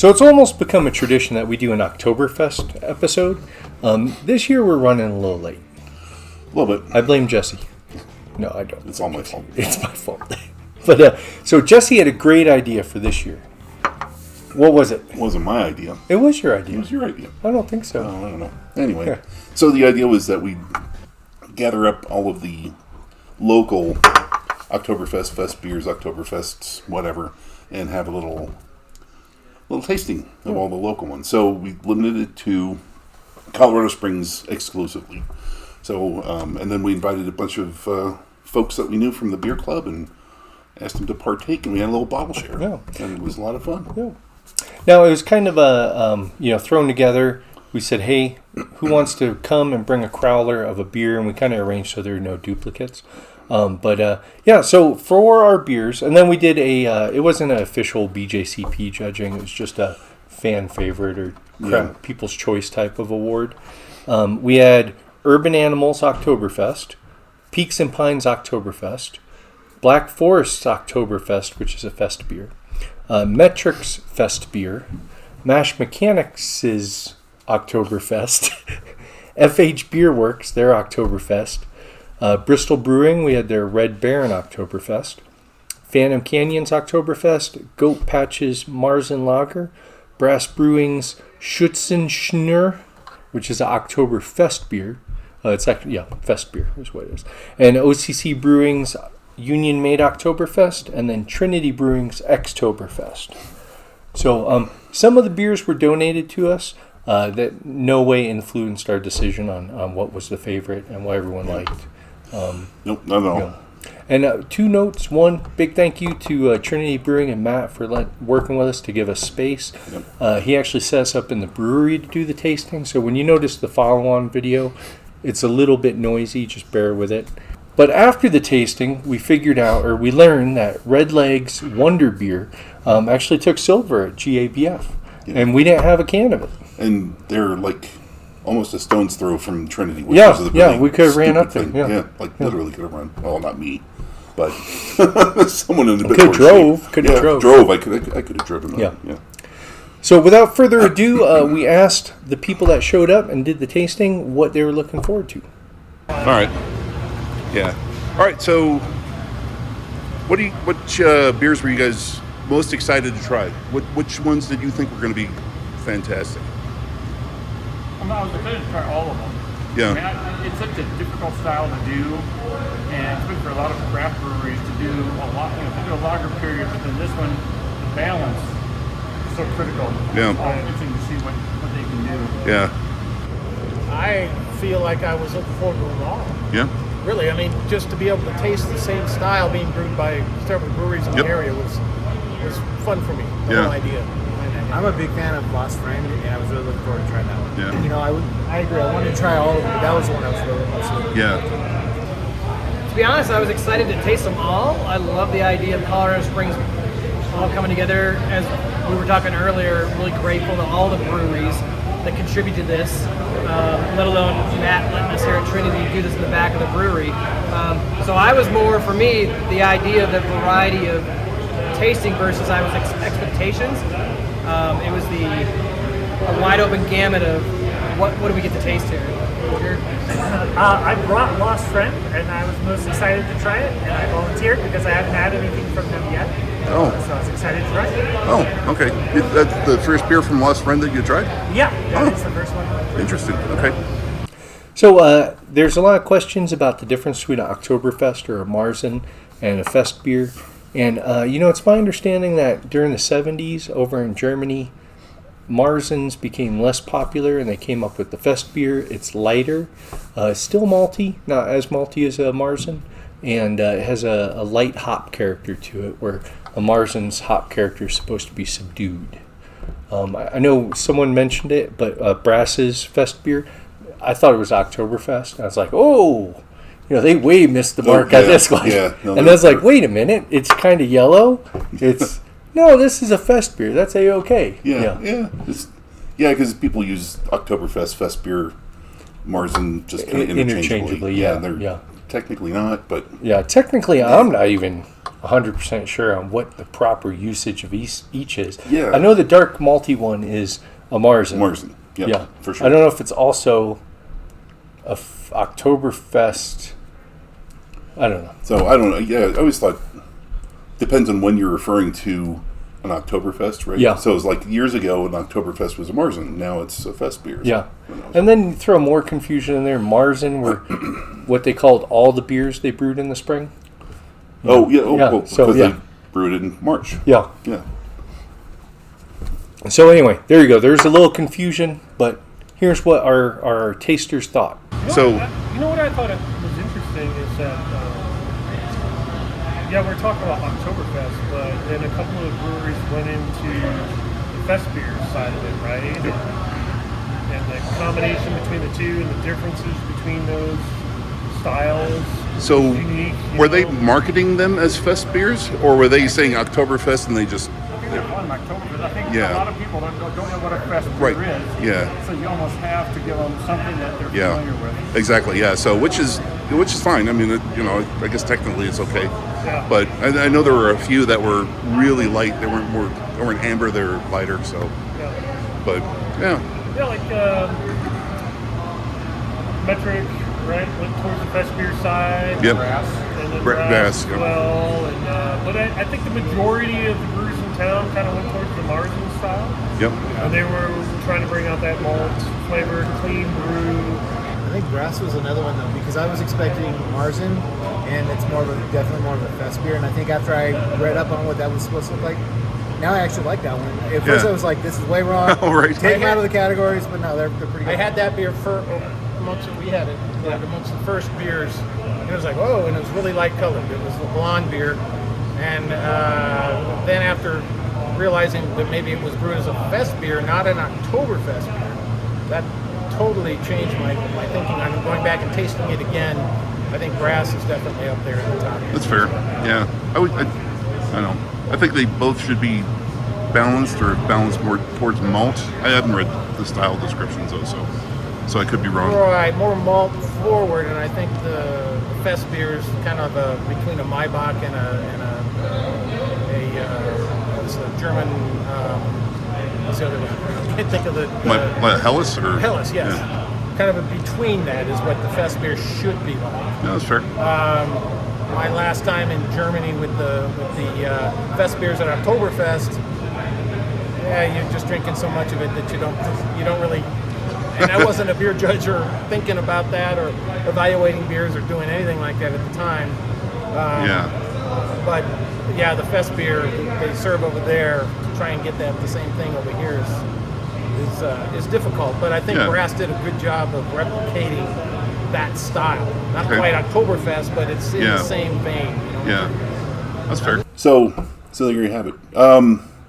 So it's almost become a tradition that we do an Oktoberfest episode. This year we're running a little late. A little bit. I blame Jesse. No, I don't. It's all my fault. It's my fault. But so Jesse had a great idea for this year. What was it? It wasn't my idea. It was your idea. It was your idea. I don't think so. I don't know. Anyway, so the idea was that we gather up all of the local Oktoberfest, Festbiers, Oktoberfests, whatever, and have a little tasting of all the local ones. So we limited it to Colorado Springs exclusively. So, and then we invited a bunch of folks that we knew from the beer club and asked them to partake, and we had a little bottle share. Yeah. And it was a lot of fun. Yeah. Now, it was kind of a, thrown together. We said, hey, who wants to come and bring a crowler of a beer? And we kind of arranged so there are no duplicates. So for our beers, and then we did it wasn't an official BJCP judging. It was just a fan favorite or people's choice type of award. We had Urban Animals Oktoberfest, Peaks and Pines Oktoberfest, Black Forest Oktoberfest, which is a Festbier, Metrics Festbier, Mash Mechanics' Oktoberfest, FH Beer Works, their Oktoberfest, Bristol Brewing, we had their Red Baron Oktoberfest, Phantom Canyons Oktoberfest, Goat Patches Marzen Lager, Brass Brewing's Schützenschnur, which is an Oktoberfest beer. It's actually, Fest beer is what it is. And OCC Brewing's Union Made Oktoberfest, and then Trinity Brewing's Xtoberfest. So some of the beers were donated to us that no way influenced our decision on what was the favorite and what everyone liked. Nope, not at all. And two notes. One, big thank you to Trinity Brewing and Matt for working with us to give us space. Yep. He actually set us up in the brewery to do the tasting. So when you notice the follow-on video, it's a little bit noisy. Just bear with it. But after the tasting, we learned that Red Leg's Wonder Beer actually took silver at GABF. Yeah. And we didn't have a can of it. And they're like almost a stone's throw from Trinity. Which was the we could have ran up there. Literally could have run. Well, not me, but someone in the bit could have drove. I could have driven. Yeah. So without further ado, we asked the people that showed up and did the tasting what they were looking forward to. All right. Yeah. All right. So, which beers were you guys most excited to try? Which ones did you think were going to be fantastic? I was excited to try all of them. Yeah. I mean, it's such a difficult style to do, and it's good for a lot of craft breweries to do a lot. To do a lager period, but then this one, the balance is so critical. Yeah. It's interesting to see what they can do. Yeah. I feel like I was looking forward to them all. Yeah. Really, I mean, just to be able to taste the same style being brewed by several breweries in the area was fun for me. The whole idea. I'm a big fan of Lost Friend, and I was really looking forward to trying that one. Yeah. I agree. I wanted to try all of them, but that was the one I was really most looking forward to. Yeah. To be honest, I was excited to taste them all. I love the idea of Colorado Springs all coming together. As we were talking earlier, really grateful to all the breweries that contribute to this, let alone Matt letting us here at Trinity do this in the back of the brewery. So I was more, for me, the idea of the variety of tasting versus I was expectations. It was a wide open gamut of what do we get to taste here. I brought Lost Friend, and I was most excited to try it, and I volunteered because I haven't had anything from them yet. Oh. So I was excited to try it. Oh, okay. That's the first beer from Lost Friend that you tried? Yeah, it's the first one. Interesting. Okay. So there's a lot of questions about the difference between an Oktoberfest or a Marzen and a Festbier. And, it's my understanding that during the 70s over in Germany, Marzens became less popular and they came up with the Festbier. It's lighter. It's still malty, not as malty as a Marzen. And it has a light hop character to it, where a Marzen's hop character is supposed to be subdued. I know someone mentioned it, but Brass's Festbier, I thought it was Oktoberfest. I was like, oh, they way missed the mark on this one. Yeah, and I was like, wait a minute, it's kind of yellow. No, this is a Festbier. That's A-okay. Yeah. Because people use Oktoberfest, Festbier, Marzen just kind of interchangeably. Yeah. They're technically not, but... Yeah, technically I'm not even 100% sure on what the proper usage of each is. Yeah. I know the dark malty one is a Marzen. Marzen. Yep, Yeah, for sure. I don't know if it's also a Oktoberfest. I don't know. So I don't know. Yeah, I always thought depends on when you're referring to an Oktoberfest, right? Yeah. So it's like years ago, an Oktoberfest was a Marzen. Now it's a Festbier. Yeah, and then you throw more confusion in there. Marzen were what they called all the beers they brewed in the spring. Oh yeah. Oh, Yeah, well, so, because yeah. they brewed it in March. Yeah. Yeah. So anyway, there you go. There's a little confusion, but here's what our tasters thought. So You know what I thought it was interesting is that, yeah, we're talking about Oktoberfest, but then a couple of breweries went into the Festbier side of it, right? And the combination between the two and the differences between those styles. So is unique, you were they know? marketing them as Festbiers, or were they saying Oktoberfest and they just I think they're fun, Oktoberfest. I think Yeah. a lot of people don't know what a Festbier Right. is. Yeah. So you almost have to give them something that they're Yeah. familiar with. Exactly, yeah. So which is fine. I mean, I guess technically it's okay. Yeah. But I know there were a few that were really light. They weren't amber. They were lighter. So, Yeah. but yeah, Yeah, like Metric, right? Went towards the Festbier side. Yep. And then Brass, Brass as yeah. well. And, but I think the majority of the brewers in town kind of went towards the Marzen style. yep, And they were trying to bring out that malt flavor, clean brew. I think Brass was another one though, because I was expecting Marzen, and it's definitely more of a fest beer. And I think after I read up on what that was supposed to look like, now I actually like that one. At first Yeah. I was like, this is way wrong. All right. Take them out of the categories, but no, they're pretty good. I had that beer we had it amongst the first beers. And it was like, whoa, and it was really light colored. It was a blonde beer. And then after realizing that maybe it was brewed as a fest beer, not an Oktoberfest beer, that totally changed my thinking. I'm going back and tasting it again. I think Brass is definitely up there in the top. that's fair. Yeah, I don't know. I think they both should be balanced or balanced more towards malt. I haven't read the style descriptions though, so I could be wrong. Right, more malt forward, and I think the fest beer is kind of between a Maibach and it's a German. What's the other one? I can't think of the Helles or Helles. Yes, Yeah. kind of between that is what the fest beer should be like. No, that's fair. My last time in Germany with the fest beers at Oktoberfest, yeah, you're just drinking so much of it that you don't really. And I wasn't a beer judge or thinking about that or evaluating beers or doing anything like that at the time. Yeah. But yeah, the fest beer they serve over there to try and get the same thing over here is difficult. But I think Yeah. Brass did a good job of replicating that style. Not Okay. quite Oktoberfest, but it's in Yeah. the same vein. Yeah, that's fair. So there you have it.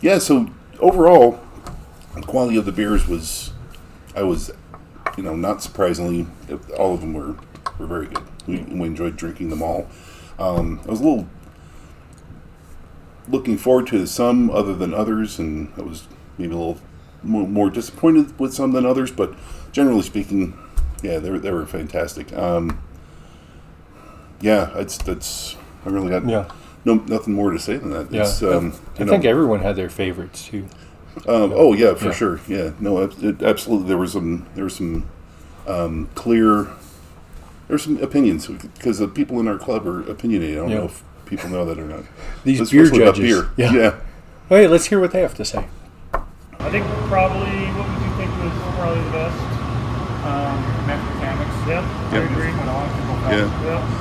Yeah. So overall, the quality of the beers was, not surprisingly, all of them were very good. We enjoyed drinking them all. I was a little looking forward to some other than others, and I was maybe a little more disappointed with some than others. But generally speaking, yeah, they were fantastic. Yeah, I really got nothing more to say than that. Yeah, It's, I think everyone had their favorites too. oh yeah, for sure. Yeah, no, absolutely. There was some clear. There's some opinions because the people in our club are opinionated. I don't know if people know that or not. These Especially beer about judges. beer. Yeah. Hey, let's hear what they have to say. I think probably, what would you think was probably the best? Mechanics. Yep, I agree.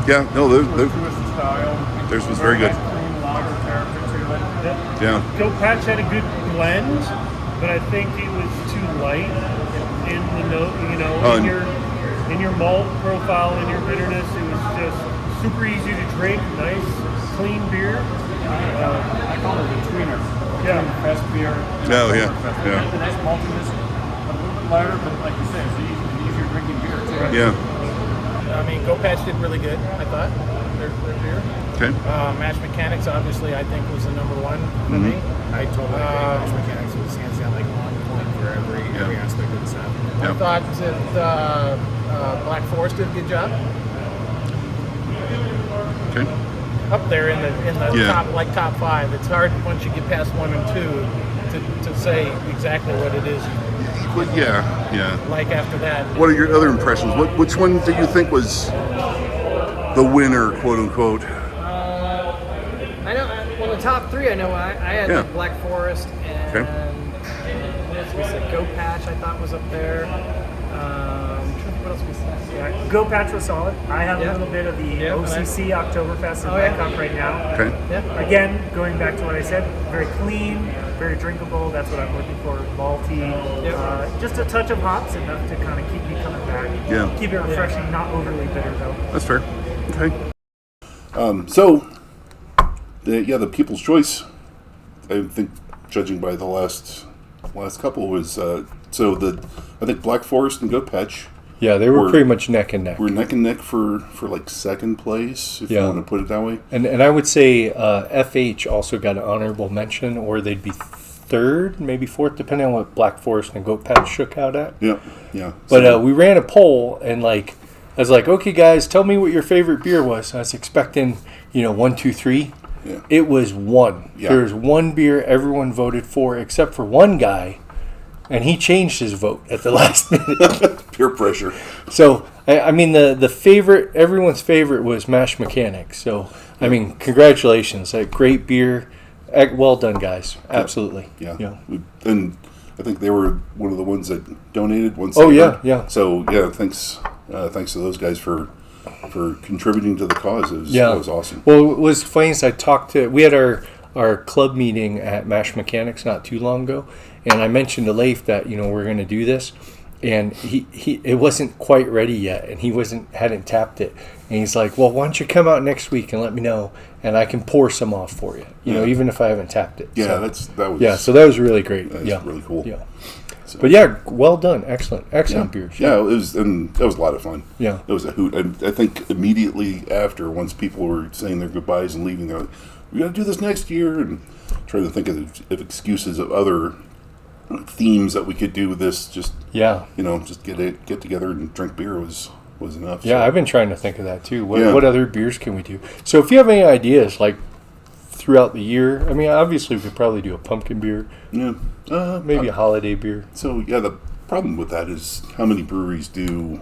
Yeah. No, Twist style. theirs was very good. Clean lager character to it. Yep. Yeah. Goat Patch had a good blend, but I think it was too light in the note. In your malt profile, in your bitterness, it was just super easy to drink, nice, clean beer. I call it a tweener. Yeah. Fest beer. Oh, yeah. Yeah. The nice maltiness, a little bit lighter, but like you said, it's easier drinking beer too. Yeah. I mean, Goat Patch did really good, I thought, their beer. Okay. Match Mechanics, obviously, I think was the number one for me. I totally agree. Match Mechanics was hands down like on point for every aspect of the sound. I thought that Black Forest did a good job. Okay. up there in the Yeah. top 5. It's hard once you get past 1 and 2 to say exactly what it is But yeah. like after that. What are your other impressions? Which one do you think was the winner, quote unquote? I know. Well, the top 3, I know. I had Yeah. like Black Forest and what else we said? Go Patch. I thought was up there. What else we said? Yeah, Go Patch was solid. I have Yeah. a little bit of the Yeah, OCC Oktoberfest in Oh, yeah. Bangkok right now. Okay. Yeah. Again, going back to what I said, very clean, very drinkable. That's what I'm looking for. Malty, just a touch of hops, enough to kind of keep me coming back. Yeah. Keep it refreshing, not overly bitter though. That's fair. Okay. So, the People's Choice, I think, judging by the last couple, was I think Black Forest and Goat Patch Yeah, they were We're- pretty much neck and neck. were neck and neck for like second place, if you Yeah. want to put it that way. And I would say FH also got an honorable mention, or they'd be third, maybe fourth, depending on what Black Forest and Goat Patch shook out at. Yeah. But we ran a poll, and I was like, okay, guys, tell me what your favorite beer was. I was expecting, 1, 2, 3. Yeah. It was 1. Yeah. There was one beer everyone voted for, except for one guy, and he changed his vote at the last minute. Peer pressure. So, I mean, the favorite, everyone's favorite was Mash Mechanics. So, I mean, congratulations. Great beer. Well done, guys. Absolutely. Yeah. And I think they were one of the ones that donated once. Oh, they yeah, heard. yeah. So, yeah, thanks to those guys for contributing to the cause. It was awesome. Well, it was funny as we had our club meeting at Mash Mechanics not too long ago, and I mentioned to Leif that, we're going to do this, and he it wasn't quite ready yet, and he hadn't tapped it, and he's like, well, why don't you come out next week and let me know, and I can pour some off for you, even if I haven't tapped it. Yeah, So, so that was really great. That's really cool. Yeah. So, But yeah, well done. Excellent beers. Yeah, it was a lot of fun. Yeah. It was a hoot. And I think immediately after, once people were saying their goodbyes and leaving, they're like, we got to do this next year, and trying to think of excuses of other themes that we could do with this. Just just get together and drink beer was enough. Yeah, so. I've been trying to think of that too. What other beers can we do? So if you have any ideas, throughout the year, I mean, obviously we could probably do a pumpkin beer. Yeah. Maybe a holiday beer So the problem with that is how many breweries do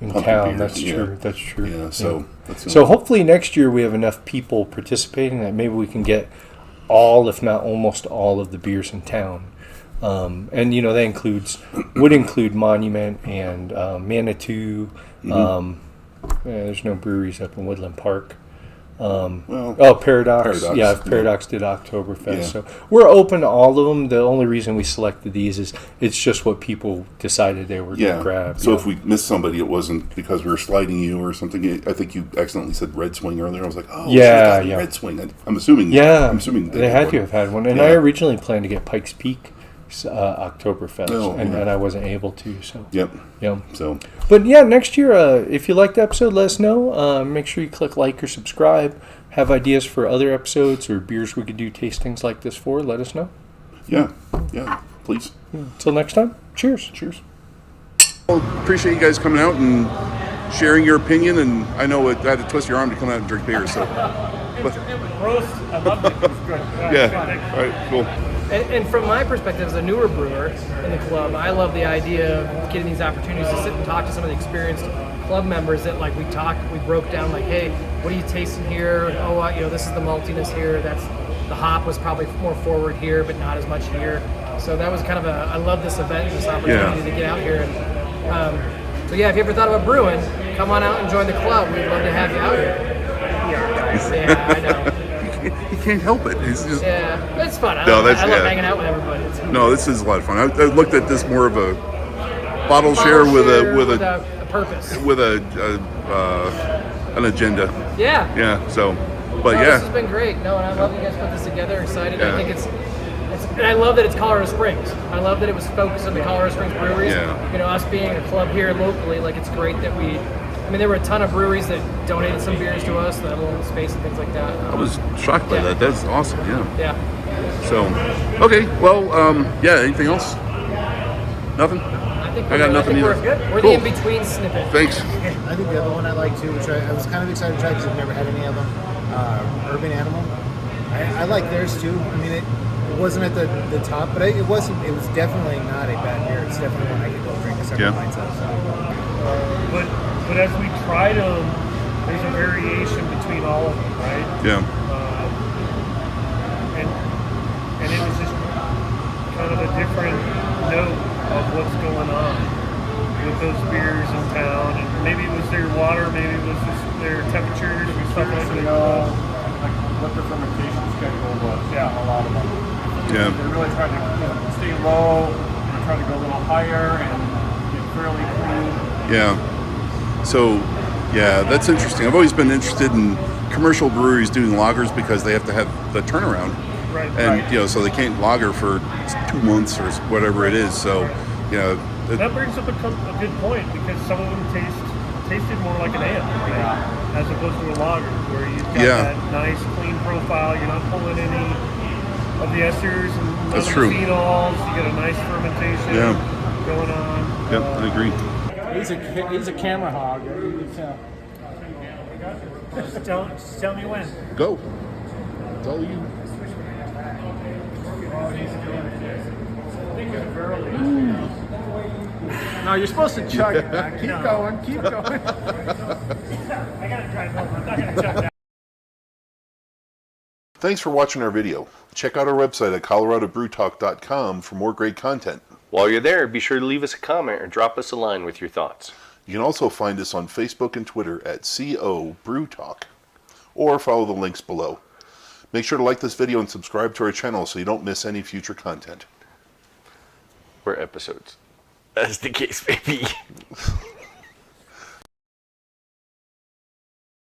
in pumpkin town. beers, That's true. Yeah. So that's So hopefully next year we have enough people participating that maybe we can get all, if not almost all, of the beers in town. And that would include Monument and Manitou. There's no breweries up in Woodland Park. Paradox. Yeah, if Paradox did Oktoberfest. Yeah. So we're open to all of them. The only reason we selected these is it's just what people decided they were going to grab. So if we missed somebody, it wasn't because we were sliding you or something. I think you accidentally said Red Swing earlier. I was like, Red Swing. I'm assuming. Yeah, I'm assuming they had to have had one. And I originally planned to get Pikes Peak Oktoberfest, and I wasn't able to. So Yep. Yeah. So. But yeah, next year, if you liked the episode, let us know. Make sure you click like or subscribe. Have ideas for other episodes or beers we could do tastings like this for, let us know. Yeah, please. Until next time, cheers. Well, appreciate you guys coming out and sharing your opinion, and I know I had to twist your arm to come out and drink beer, so. Roast, I loved it. It was good. Yeah, all right, cool. And from my perspective as a newer brewer in the club, I love the idea of getting these opportunities to sit and talk to some of the experienced club members that we broke down hey, what are you tasting here? This is the maltiness here. That's the hop was probably more forward here, but not as much here. So that was kind of I love this event, this opportunity to get out here. And if you ever thought about brewing, come on out and join the club. We'd love to have you out here. Yeah, I know. You can't help it. It's just, it's fun. I love hanging out with everybody. This is a lot of fun. I looked at this more of a bottle share with a purpose, with an agenda. Yeah. So, this has been great. No, and I love you guys put this together. Excited. Yeah. I think it's and I love that it's Colorado Springs. I love that it was focused on the Colorado Springs breweries. Yeah. Us being a club here locally, it's great that we. I mean, there were a ton of breweries that donated some beers to us, that little space and things like that. I was shocked by that. That's awesome. Yeah. So, okay. Well, anything else? Nothing? I got nothing either. We're good. We're Cool. the in-between snippet. Thanks. I think the other one I like too, which I was kind of excited to try because I've never had any of them, Urban Animal. I like theirs too. I mean, it wasn't at the top, but it wasn't. It was definitely not a bad beer. It's definitely one I could go drink a several pints of. So. But as we tried them, there's a variation between all of them, right? Yeah. And it was just kind of a different note of what's going on with those beers in town. And maybe it was their water, maybe it was just their temperatures and stuff like that. Like what their fermentation schedule was. Yeah, a lot of them. Yeah. They really tried to stay low, and try to go a little higher, and get fairly clean. Yeah. So, yeah, that's interesting. I've always been interested in commercial breweries doing lagers because they have to have the turnaround. Right. And, so they can't lager for 2 months or whatever it is. So, that brings up a good point, because some of them tasted more like an ale, right? As opposed to a lager, where you've got that nice, clean profile. You're not pulling any of the esters and none of the phenols. You get a nice fermentation going on. Yep, I agree. He's a camera hog. Just tell me when. Go. It's all you. No, you're supposed to chug it. Man. Keep going. Keep going. I gotta drive home. I'm not gonna chug that. Thanks for watching our video. Check out our website at coloradobrewtalk.com for more great content. While you're there, be sure to leave us a comment or drop us a line with your thoughts. You can also find us on Facebook and Twitter at CO Brew Talk, or follow the links below. Make sure to like this video and subscribe to our channel so you don't miss any future content. Or episodes, as the case may be.